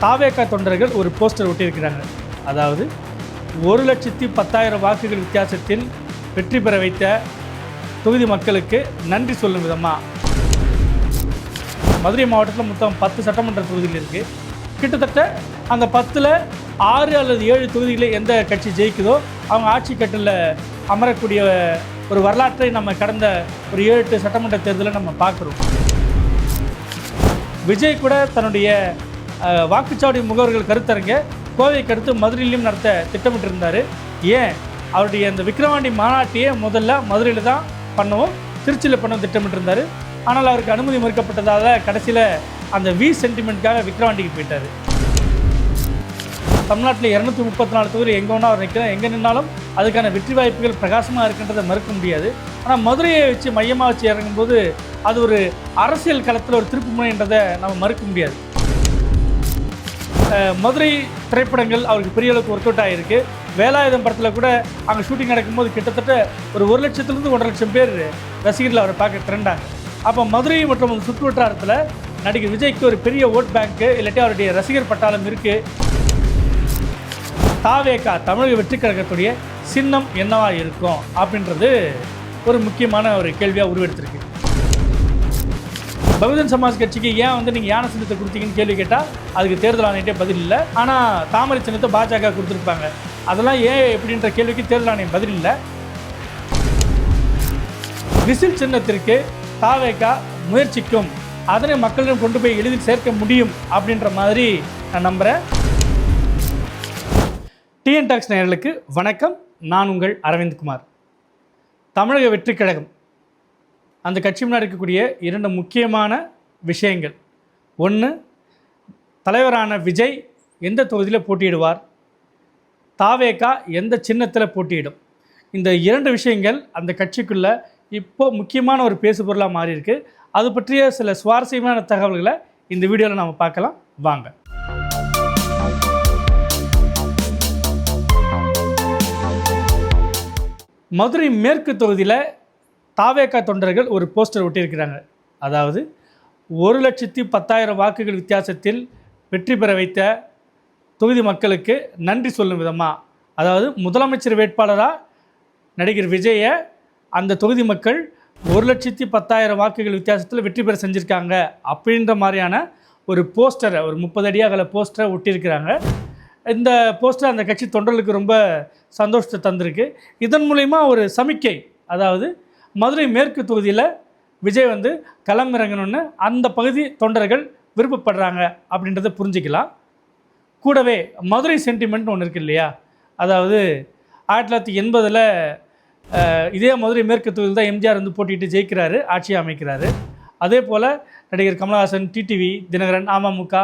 தாவேகா தொண்டர்கள் ஒரு போஸ்டர் ஒட்டியிருக்கிறாங்க. அதாவது 1,10,000 வாக்குகள் வித்தியாசத்தில் வெற்றி பெற வைத்த தொகுதி மக்களுக்கு நன்றி சொல்லும் விதமாக. மதுரை மாவட்டத்தில் மொத்தம் 10 சட்டமன்ற தொகுதிகள் இருக்குது. கிட்டத்தட்ட அந்த 10ல் 6 அல்லது 7 தொகுதிகளில் எந்த கட்சி ஜெயிக்குதோ அவங்க ஆட்சி கட்டில் அமரக்கூடிய ஒரு வரலாற்றை நம்ம கடந்த ஒரு 7-8 சட்டமன்ற தேர்தலில் நம்ம பார்க்குறோம். விஜய் கூட தன்னுடைய வாக்குச்சாவடி முகவர்கள் கருத்தரங்க கோவைக்கு அடுத்து மதுரையிலையும் நடத்த திட்டமிட்டிருந்தார். ஏன் அவருடைய அந்த விக்கிரவாண்டி மாநாட்டையே முதல்ல மதுரையில் தான் பண்ணவும் திருச்சியில் பண்ணவும் திட்டமிட்டிருந்தார். ஆனால் அவருக்கு அனுமதி மறுக்கப்பட்டதால் கடைசியில் அந்த சென்டிமெண்ட்காக விக்கிரவாண்டிக்கு போயிட்டார். தமிழ்நாட்டில் 234 தொகுதி எங்கே ஒன்றா அவர் நிற்கிறோம், எங்கே நின்னாலும் அதுக்கான வெற்றி வாய்ப்புகள் பிரகாசமாக இருக்கின்றதை மறுக்க முடியாது. ஆனால் மதுரையை வச்சு மையமாக வச்சு இறங்கும்போது அது ஒரு அரசியல் களத்தில் ஒரு திருப்பு முனைன்றதை நம்ம மறுக்க முடியாது. மதுரை திரைப்படங்கள் அவருக்கு பெரிய அளவுக்கு ஒர்க் அவுட் ஆகிருக்கு. வேலாயுதம் படத்தில் கூட அங்கே ஷூட்டிங் நடக்கும்போது கிட்டத்தட்ட ஒரு 1 லட்சத்துலேருந்து 1.5 லட்சம் பேர் ரசிகர்கள் அவரை பார்க்க திரண்டாங்க. அப்போ மதுரை மற்றும் சுற்று வட்டாரத்தில் நடிகர் விஜய்க்கு ஒரு பெரிய ஓட் பேங்க்கு இல்லாட்டி அவருடைய ரசிகர் பட்டாளம் இருக்குது. தாவேகா தமிழக வெற்றி கழகத்துடைய சின்னம் என்னவா இருக்கும் அப்படின்றது ஒரு முக்கியமான ஒரு கேள்வியாக உருவெடுத்திருக்கு. பகுஜன் சமாஜ் கட்சிக்கு ஏன் நீங்கள் யானை சின்னத்தை கொடுத்தீங்கன்னு கேள்வி கேட்டால் அதுக்கு தேர்தல் ஆணையத்தே பதில் இல்லை. ஆனால் தாமரை சின்னத்தை பாஜக கொடுத்துருப்பாங்க. அதெல்லாம் ஏன் எப்படின்ற கேள்விக்கு தேர்தல் ஆணையம் பதில் இல்லை. விசில் சின்னத்திற்கு தாவேகா முயற்சிக்கும், அதனை மக்களிடம் கொண்டு போய் எளிதில் சேர்க்க முடியும் அப்படின்ற மாதிரி நான் நம்புகிறேன். டிஎன் டாக்ஸ் நேயர்களுக்கு வணக்கம். நான் உங்கள் அரவிந்த்குமார். தமிழக வெற்றி கழகம் அந்த கட்சி முன்னாடி இருக்கக்கூடிய 2 முக்கியமான விஷயங்கள். ஒன்று, தலைவரான விஜய் எந்த தொகுதியில் போட்டியிடுவார், தாவேகா எந்த சின்னத்தில் போட்டியிடும். இந்த 2 விஷயங்கள் அந்த கட்சிக்குள்ளே இப்போது முக்கியமான ஒரு பேசுபொருளாக மாறியிருக்கு. அது பற்றிய சில சுவாரஸ்யமான தகவல்களை இந்த வீடியோவில் நாம் பார்க்கலாம். வாங்க. மதுரை மேற்கு தொகுதியில் தாவேகா தொண்டர்கள் ஒரு போஸ்டர் ஒட்டியிருக்கிறாங்க. அதாவது 1,10,000 வாக்குகள் வித்தியாசத்தில் வெற்றி பெற வைத்த தொகுதி மக்களுக்கு நன்றி சொல்லும் விதமாக. அதாவது முதலமைச்சர் வேட்பாளராக நடிகர் விஜயை அந்த தொகுதி மக்கள் 1,10,000 வாக்குகள் வித்தியாசத்தில் வெற்றி பெற செஞ்சுருக்காங்க அப்படின்ற மாதிரியான ஒரு போஸ்டரை, ஒரு 30 அடி அகல போஸ்டரை ஒட்டியிருக்கிறாங்க. இந்த போஸ்டர் அந்த கட்சி தொண்டர்களுக்கு ரொம்ப சந்தோஷத்தை தந்திருக்கு. இதன் மூலிமா ஒரு சமிக்கை, அதாவது மதுரை மேற்கு தொகுதியில் விஜய் களம் இறங்கணும்னு அந்த பகுதி தொண்டர்கள் விருப்பப்படுறாங்க அப்படின்றத புரிஞ்சிக்கலாம். கூடவே மதுரை சென்டிமெண்ட் ஒன்று இருக்குது இல்லையா? அதாவது 1980 இதே மதுரை மேற்கு தொகுதியில் தான் எம்ஜிஆர் போட்டிட்டு ஜெயிக்கிறாரு, ஆட்சியை அமைக்கிறாரு. அதே போல் நடிகர் கமலஹாசன், டிடிவி தினகரன், அமமுக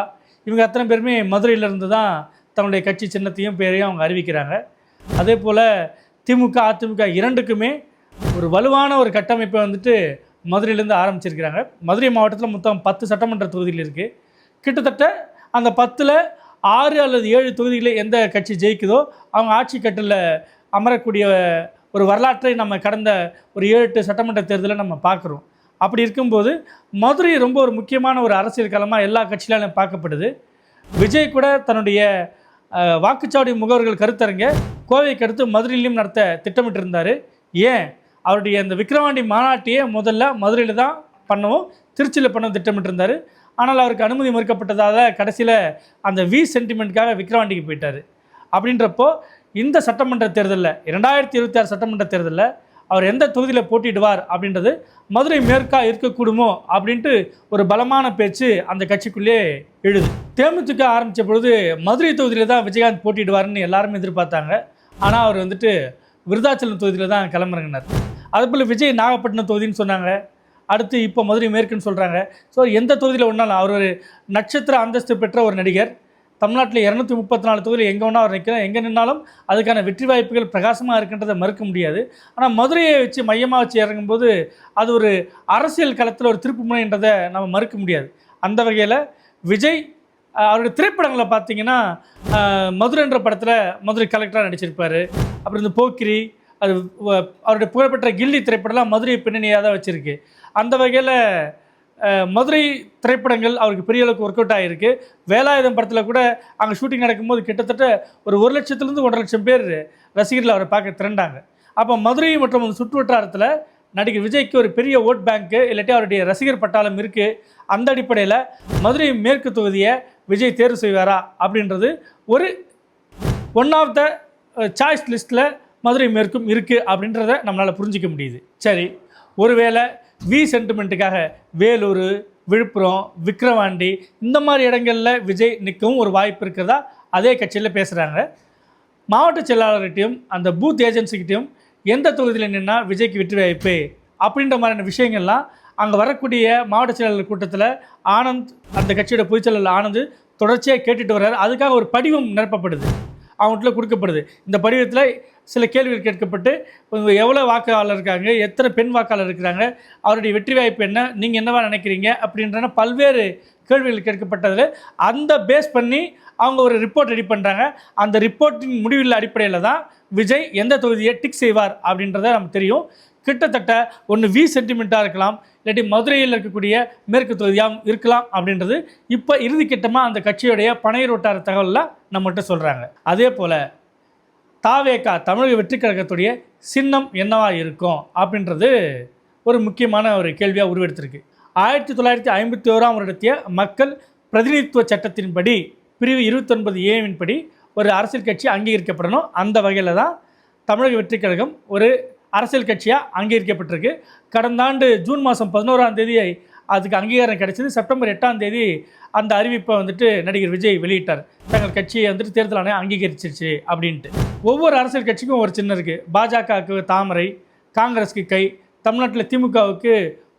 இவங்க அத்தனை பேருமே மதுரையிலேருந்து தான் தன்னுடைய கட்சி சின்னத்தையும் பேரையும் அவங்க அறிவிக்கிறாங்க. அதே போல் திமுக, அதிமுக 2க்குமே ஒரு வலுவான ஒரு கட்டமைப்பை மதுரையிலேருந்து ஆரம்பிச்சிருக்கிறாங்க. மதுரை மாவட்டத்தில் மொத்தம் 10 சட்டமன்ற தொகுதிகள் இருக்குது. கிட்டத்தட்ட அந்த 10ல் 6 அல்லது 7 தொகுதிகளில் எந்த கட்சி ஜெயிக்குதோ அவங்க ஆட்சி கட்டில் அமரக்கூடிய ஒரு வரலாற்றை நம்ம கடந்த ஒரு 7-8 சட்டமன்ற தேர்தலில் நம்ம பார்க்குறோம். அப்படி இருக்கும்போது மதுரை ரொம்ப ஒரு முக்கியமான ஒரு அரசியல் களமாக எல்லா கட்சியிலும் பார்க்கப்படுது. விஜய் கூட தன்னுடைய வாக்குச்சாவடி முகவர்கள் கருத்தரங்க கோவைக்கு அடுத்து மதுரையிலையும் நடத்த திட்டமிட்டிருந்தார். ஏன் அவருடைய அந்த விக்கிரவாண்டி மாநாட்டையே முதல்ல மதுரையில் தான் பண்ணவும் திருச்சியில் பண்ணவும் திட்டமிட்டிருந்தார். ஆனால் அவருக்கு அனுமதி மறுக்கப்பட்டதால் கடைசியில் அந்த சென்டிமெண்ட்காக விக்கிரவாண்டிக்கு போயிட்டார். அப்படின்றப்போ இந்த சட்டமன்ற தேர்தலில் 2026 சட்டமன்ற தேர்தலில் அவர் எந்த தொகுதியில் போட்டியிடுவார் அப்படின்றது மதுரை மேற்காக இருக்கக்கூடுமோ அப்படின்ட்டு ஒரு பலமான பேச்சு அந்த கட்சிக்குள்ளே எழுது. தேமுதிக ஆரம்பித்த பொழுது மதுரை தொகுதியில் தான் விஜயகாந்த் போட்டியிடுவார்னு எல்லாருமே எதிர்பார்த்தாங்க. ஆனால் அவர் விருதாச்சலம் தொகுதியில் தான் கிளம்புறங்கினார். அதுபோல் விஜய் நாகப்பட்டினம் தொகுதின்னு சொன்னாங்க. அடுத்து இப்போ மதுரை மேற்குன்னு சொல்கிறாங்க. ஸோ எந்த தொகுதியில் ஒன்றாலும் அவர் ஒரு நட்சத்திர அந்தஸ்து பெற்ற ஒரு நடிகர். தமிழ்நாட்டில் 234 தொகுதியில் எங்கே ஒன்றா அவர் நிற்கிறோம், எங்கே நின்னாலும் அதுக்கான வெற்றி வாய்ப்புகள் பிரகாசமாக இருக்கின்றதை மறுக்க முடியாது. ஆனால் மதுரையை வச்சு மையமாக வச்சு இறங்கும்போது அது ஒரு அரசியல் களத்தில் ஒரு திருப்பு முனைன்றதை நம்ம மறுக்க முடியாது. அந்த வகையில் விஜய் அவருடைய திரைப்படங்களை பார்த்தீங்கன்னா மதுரைன்ற படத்தில் மதுரை கலெக்டராக நடிச்சிருப்பார். அப்புறம் இந்த போக்கிரி, அது அவருடைய புகழ்பெற்ற கில்லி திரைப்படம்லாம் மதுரை பின்னணியாக தான் வச்சுருக்கு. அந்த வகையில் மதுரை திரைப்படங்கள் அவருக்கு பெரிய அளவுக்கு ஒர்க் அவுட் ஆகிருக்கு. வேலாயுதம் படத்தில் கூட அங்கே ஷூட்டிங் நடக்கும்போது கிட்டத்தட்ட ஒரு 1 லட்சத்துலேருந்து 1.5 லட்சம் பேர் ரசிகர்கள் அவரை பார்க்க திரண்டாங்க. அப்போ மதுரை மற்றும் சுற்று வட்டாரத்தில் நடிகர் விஜய்க்கு ஒரு பெரிய ஓட் பேங்க்கு இல்லாட்டி அவருடைய ரசிகர் பட்டாளம் இருக்குது. அந்த அடிப்படையில் மதுரை மேற்கு தொகுதியை விஜய் தேர்வு செய்வாரா அப்படின்றது ஒரு ஒன் ஆஃப் த சாய்ஸ் லிஸ்ட்டில் மதுரை மேற்கும் இருக்குது அப்படின்றத நம்மளால் புரிஞ்சிக்க முடியுது. சரி, ஒருவேளை சென்டிமெண்ட்டுக்காக வேலூர், விழுப்புரம், விக்கிரவாண்டி இந்த மாதிரி இடங்களில் விஜய் நிற்கவும் ஒரு வாய்ப்பு இருக்கிறதா அதே கட்சியில் பேசுகிறாங்க. மாவட்ட செயலாளர்கிட்டையும் அந்த பூத் ஏஜென்சிக்கிட்டையும் எந்த தொகுதியில் நின்னா விஜய்க்கு வெற்றி வாய்ப்பு அப்படின்ற மாதிரியான விஷயங்கள்லாம் அங்கே வரக்கூடிய மாவட்ட செயலாளர் கூட்டத்தில் ஆனந்த், அந்த கட்சியோட பொதுச் செயலாளர் ஆனந்த் தொடர்ச்சியாக கேட்டுட்டு வர்றாரு. அதுக்காக ஒரு படிவம் நிரப்பப்படுது, அவங்கள்ட்ட கொடுக்கப்படுது. இந்த படிவத்தில் சில கேள்விகள் கேட்கப்பட்டு எவ்வளோ வாக்காளர் இருக்காங்க, எத்தனை பெண் வாக்காளர் இருக்கிறாங்க, அவருடைய வெற்றி வாய்ப்பு என்ன, நீங்கள் என்னவா நினைக்கிறீங்க அப்படின்ற பல்வேறு கேள்விகள் கேட்கப்பட்டதில் அந்த பேஸ் பண்ணி அவங்க ஒரு ரிப்போர்ட் ரெடி பண்ணுறாங்க. அந்த ரிப்போர்ட்டின் முடிவில் அடிப்படையில் தான் விஜய் எந்த தொகுதியை டிக் செய்வார் அப்படின்றத நமக்கு தெரியும். கிட்டத்தட்ட ஒன்று சென்டிமெண்ட்டாக இருக்கலாம், இல்லாட்டி மதுரையில் இருக்கக்கூடிய மேற்கு தொகுதியாக இருக்கலாம் அப்படின்றது இப்போ இறுதிக்கட்டமாக அந்த கட்சியுடைய பனையூர் வட்டார தகவலில் நம்மகிட்ட சொல்கிறாங்க. அதே போல் தாவேகா தமிழக வெற்றி கழகத்துடைய சின்னம் என்னவா இருக்கும் அப்படின்றது ஒரு முக்கியமான ஒரு கேள்வியாக உருவெடுத்திருக்கு. 1951ஆம் வருடத்திய மக்கள் பிரதிநிதித்துவ சட்டத்தின்படி பிரிவு 29A படி ஒரு அரசியல் கட்சி அங்கீகரிக்கப்படணும். அந்த வகையில் தான் தமிழக வெற்றி கழகம் ஒரு அரசியல் கட்சியாக அங்கீகரிக்கப்பட்டிருக்கு. கடந்த ஆண்டு ஜூன் மாதம் 11ஆம் தேதி அதுக்கு அங்கீகாரம் கிடைச்சது. செப்டம்பர் 8ஆம் தேதி அந்த அறிவிப்பை நடிகர் விஜய் வெளியிட்டார். தங்கள் கட்சியை தேர்தல் ஆணையம் அங்கீகரிச்சிருச்சு அப்படின்ட்டு. ஒவ்வொரு அரசியல் கட்சிக்கும் ஒரு சின்னம் இருக்குது. பாஜகவுக்கு தாமரை, காங்கிரஸுக்கு கை, தமிழ்நாட்டில் திமுகவுக்கு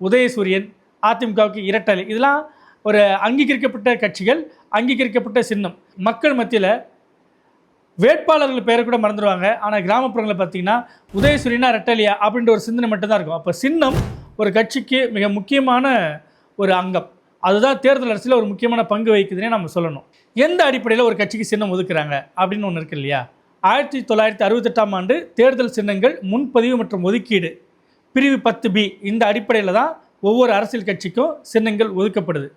உதயசூரியன், அதிமுகவுக்கு இரட்டலை. இதெல்லாம் ஒரு அங்கீகரிக்கப்பட்ட கட்சிகள், அங்கீகரிக்கப்பட்ட சின்னம். மக்கள் மத்தியில் வேட்பாளர்கள் பெயரை கூட மறந்துடுவாங்க. ஆனால் கிராமப்புறங்களில் பார்த்தீங்கன்னா உதயசூரியனா ரெட்டலியா அப்படின்ற ஒரு சிந்தனை மட்டும்தான் இருக்கும். அப்போ சின்னம் ஒரு கட்சிக்கு மிக முக்கியமான ஒரு அங்கம். அதுதான் தேர்தல் அரசியலில் ஒரு முக்கியமான பங்கு வகிக்குதுன்னே நம்ம சொல்லணும். எந்த அடிப்படையில் ஒரு கட்சிக்கு சின்னம் ஒதுக்குறாங்க அப்படின்னு ஒன்று இருக்கு இல்லையா? 1968ஆம் ஆண்டு தேர்தல் சின்னங்கள் முன்பதிவு மற்றும் ஒதுக்கீடு பிரிவு 10B இந்த அடிப்படையில் தான் ஒவ்வொரு அரசியல் கட்சிக்கும் சின்னங்கள் ஒதுக்கப்படுது.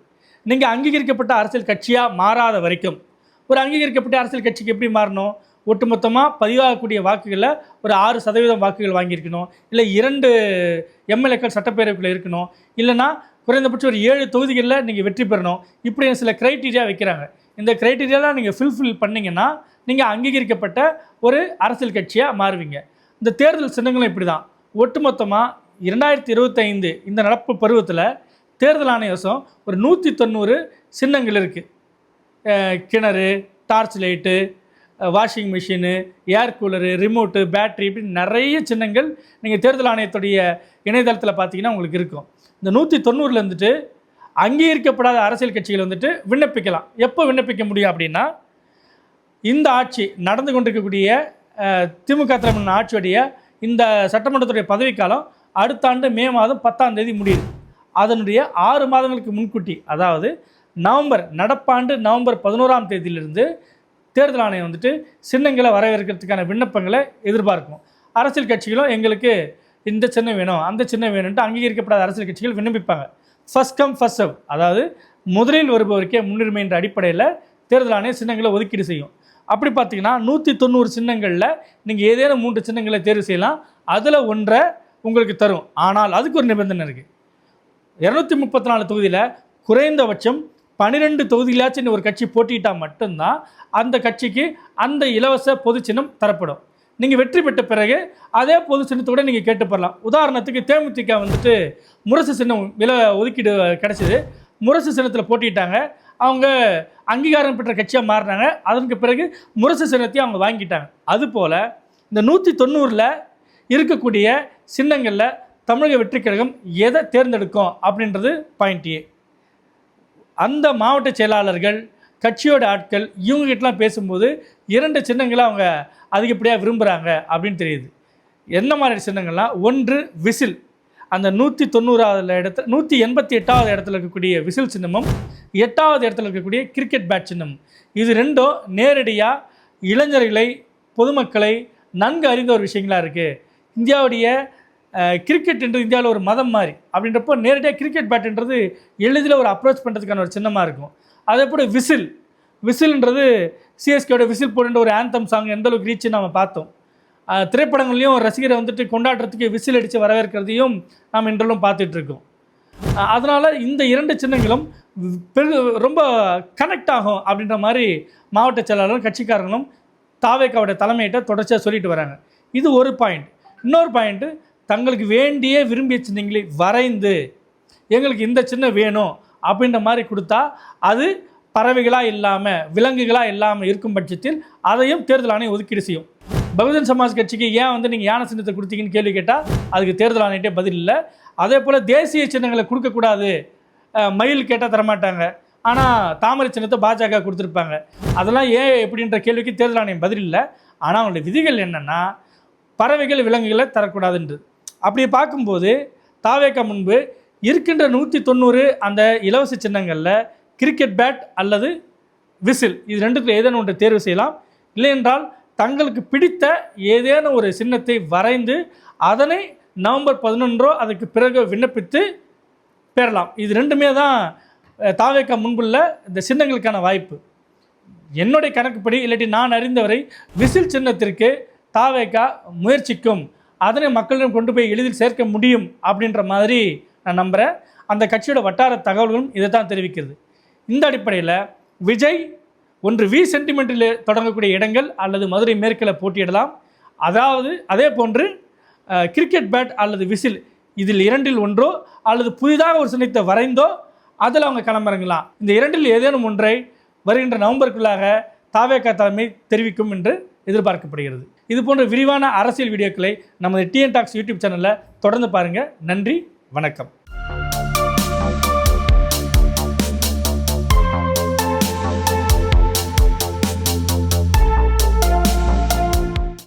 நீங்கள் அங்கீகரிக்கப்பட்ட அரசியல் கட்சியாக மாறாத வரைக்கும், ஒரு அங்கீகரிக்கப்பட்ட அரசியல் கட்சிக்கு எப்படி மாறணும்? ஒட்டுமொத்தமாக பதிவாகக்கூடிய வாக்குகளில் ஒரு 6% வாக்குகள் வாங்கியிருக்கணும், இல்லை 2 எம்எல்ஏக்கள் சட்டப்பேரவைக்குள்ளே இருக்கணும், இல்லைனா குறைந்தபட்சம் ஒரு 7 தொகுதிகளில் நீங்கள் வெற்றி பெறணும். இப்படி சில க்ரைட்டீரியா வைக்கிறாங்க. இந்த க்ரைட்டீரியாலாம் நீங்கள் ஃபில்ஃபில் பண்ணிங்கன்னா நீங்கள் அங்கீகரிக்கப்பட்ட ஒரு அரசியல் கட்சியாக மாறுவீங்க. இந்த தேர்தல் சின்னங்களும் இப்படி தான். ஒட்டுமொத்தமாக 2025 இந்த நடப்பு பருவத்தில் தேர்தல் ஆணையம் ஒரு 190 சின்னங்கள் இருக்குது. கிணறு, torch light, washing machine, air cooler, remote, battery, இப்படி நிறைய சின்னங்கள் நீங்கள் தேர்தல் ஆணையத்துடைய இணையதளத்தில் பார்த்தீங்கன்னா உங்களுக்கு இருக்கும். இந்த 190 அங்கீகரிக்கப்படாத அரசியல் கட்சிகள் விண்ணப்பிக்கலாம். எப்போ விண்ணப்பிக்க முடியும் அப்படின்னா, இந்த ஆட்சி நடந்து கொண்டிருக்கக்கூடிய திமுக தலைமையிலான ஆட்சியுடைய இந்த சட்டமன்றத்துடைய பதவிக்காலம் அடுத்த ஆண்டு மே மாதம் 10ஆம் தேதி முடியுது. அதனுடைய 6 மாதங்களுக்கு முன்கூட்டி, அதாவது நடப்பாண்டு நவம்பர் 11ஆம் தேதியிலிருந்து தேர்தல் ஆணையம் சின்னங்களை வரவேற்கிறதுக்கான விண்ணப்பங்களை எதிர்பார்க்கும். அரசியல் கட்சிகளும் எங்களுக்கு இந்த சின்னம் வேணும், அந்த சின்னம் வேணும்ட்டு அங்கீகரிக்கப்படாத அரசியல் கட்சிகள் விண்ணப்பிப்பாங்க. ஃபர்ஸ்ட் கம் ஃபர்ஸ்ட் சர்வ், அதாவது முதலில் வருபவருக்கே முன்னுரிமை என்ற அடிப்படையில் தேர்தல் ஆணையம் சின்னங்களை ஒதுக்கீடு செய்யும். அப்படி பார்த்தீங்கன்னா 190 சின்னங்களில் நீங்கள் ஏதேனும் 3 சின்னங்களை தேர்வு செய்யலாம். அதில் ஒன்றை உங்களுக்கு தரும். ஆனால் அதுக்கு ஒரு நிபந்தனை இருக்குது. 234 தொகுதியில் குறைந்தபட்சம் 12 தொகுதியிலாச்சும் ஒரு கட்சி போட்டிட்டால் மட்டும்தான் அந்த கட்சிக்கு அந்த இலவச பொது சின்னம் தரப்படும். நீங்கள் வெற்றி பெற்ற பிறகு அதே பொது சின்னத்தோடு நீங்கள் கேட்டு பெறலாம். உதாரணத்துக்கு தேமுதிக முரசு சின்னம் ஒதுக்கீடு கிடச்சிது. முரசு சின்னத்தில் போட்டிட்டாங்க, அவங்க அங்கீகாரம் பெற்ற கட்சியாக மாறினாங்க. அதற்கு பிறகு முரசு சின்னத்தையும் அவங்க வாங்கிட்டாங்க. அதுபோல் இந்த 190 இருக்கக்கூடிய சின்னங்களில் தமிழக வெற்றி கழகம் எதை தேர்ந்தெடுக்கும் அப்படின்றது பாயிண்ட்டே. அந்த மாவட்ட செயலாளர்கள், கட்சியோட ஆட்கள், இவங்ககிட்டலாம் பேசும்போது 2 சின்னங்களை அவங்க அதிகப்படியாக விரும்புகிறாங்க அப்படின்னு தெரியுது. என்ன மாதிரி சின்னங்கள்லாம், ஒன்று விசில், அந்த 190வது இடத்துல 188வது இடத்துல இருக்கக்கூடிய விசில் சின்னமும் 8வது இடத்துல இருக்கக்கூடிய கிரிக்கெட் பேட் சின்னம். இது ரெண்டும் நேரடியாக இளைஞர்களை, பொதுமக்களை நன்கு அறிந்த ஒரு விஷயங்களாக இருக்குது. இந்தியாவுடைய கிரிக்கெட் என்று இந்தியாவில் ஒரு மதம் மாதிரி அப்படின்றப்போ நேரடியாக கிரிக்கெட் பேட்டுன்றது எளிதில் ஒரு அப்ரோச் பண்ணுறதுக்கான ஒரு சின்னமாக இருக்கும். அதே போல் விசில்ன்றது சிஎஸ்கேயோட விசில் போடுன்ற ஒரு ஆந்தம் சாங் எந்த அளவுக்கு ரீச்சு நம்ம பார்த்தோம். திரைப்படங்கள்லையும் ரசிகரை வந்துட்டு கொண்டாடுறதுக்கு விசில் அடித்து வரவேற்கிறதையும் நாம் இன்றெல்லாம் பார்த்துட்ருக்கோம். அதனால் இந்த 2 சின்னங்களும் ரொம்ப கனெக்ட் ஆகும் அப்படின்ற மாதிரி மாவட்ட செயலாளரும் கட்சிக்காரங்களும் தாவேக்காவோட தலைமையிட்ட தொடர்ச்சியாக சொல்லிட்டு வராங்க. இது ஒரு பாயிண்ட். இன்னொரு பாயிண்ட்டு, தங்களுக்கு வேண்டிய விரும்பிய சின்னங்களை வரைந்து எங்களுக்கு இந்த சின்னம் வேணும் அப்படின்ற மாதிரி கொடுத்தா அது பறவைகளாக இல்லாமல் விலங்குகளாக இல்லாமல் இருக்கும் பட்சத்தில் அதையும் தேர்தல் ஆணையம் ஒதுக்கீடு செய்யும். பகுஜன் சமாஜ் கட்சிக்கு ஏன் நீங்கள் யானை சின்னத்தை கொடுத்தீங்கன்னு கேள்வி கேட்டால் அதுக்கு தேர்தல் ஆணையிட்டே பதில் இல்லை. அதே போல் தேசிய சின்னங்களை கொடுக்கக்கூடாது, மயில் கேட்டால் தரமாட்டாங்க, ஆனால் தாமரை சின்னத்தை பாஜக கொடுத்துருப்பாங்க. அதெல்லாம் ஏன் எப்படின்ற கேள்விக்கு தேர்தல் ஆணையம் பதில் இல்லை. ஆனால் அவங்களுடைய விதிகள் என்னென்னா பறவைகள் விலங்குகளை தரக்கூடாதுன்றது. அப்படி பார்க்கும்போது தாவேக்கா முன்பு இருக்கின்ற 190 அந்த இலவச சின்னங்களில் கிரிக்கெட் பேட் அல்லது விசில் இது 2த்துல ஏதேனும் ஒன்று தேர்வு செய்யலாம். இல்லை என்றால் தங்களுக்கு பிடித்த ஏதேனும் ஒரு சின்னத்தை வரைந்து அதனை நவம்பர் 11 அதுக்கு பிறகு விண்ணப்பித்து பெறலாம். இது 2மே தான் தாவேக்கா முன்புள்ள இந்த சின்னங்களுக்கான வாய்ப்பு. என்னுடைய கணக்குப்படி இல்லாட்டி நான் அறிந்தவரை விசில் சின்னத்திற்கு தாவேக்கா முயற்சிக்கும், அதனை மக்களிடம் கொண்டு போய் எளிதில் சேர்க்க முடியும் அப்படின்ற மாதிரி நான் நம்புகிறேன். அந்த கட்சியோட வட்டார தகவல்களும் இதை தான் தெரிவிக்கிறது. இந்த அடிப்படையில் விஜய் ஒன்று சென்டிமெண்ட்டில் தொடங்கக்கூடிய இடங்கள் அல்லது மதுரை மேற்கில் போட்டியிடலாம். அதாவது அதே போன்று கிரிக்கெட் பேட் அல்லது விசில் இதில் 2ல் ஒன்றோ அல்லது புதிதாக ஒரு சின்னத்தை வரைந்தோ அதில் அவங்க களமிறங்கலாம். இந்த 2ல் ஏதேனும் ஒன்றை வருகின்ற நவம்பருக்குள்ளாக தாவேக்கா தலைமை தெரிவிக்கும் என்று எதிர்பார்க்கப்படுகிறது. இது போன்ற விரிவான அரசியல் வீடியோக்களை நமது டிஎன் டாக்ஸ் யூடியூப் சேனலில் தொடர்ந்து பாருங்கள். நன்றி, வணக்கம்.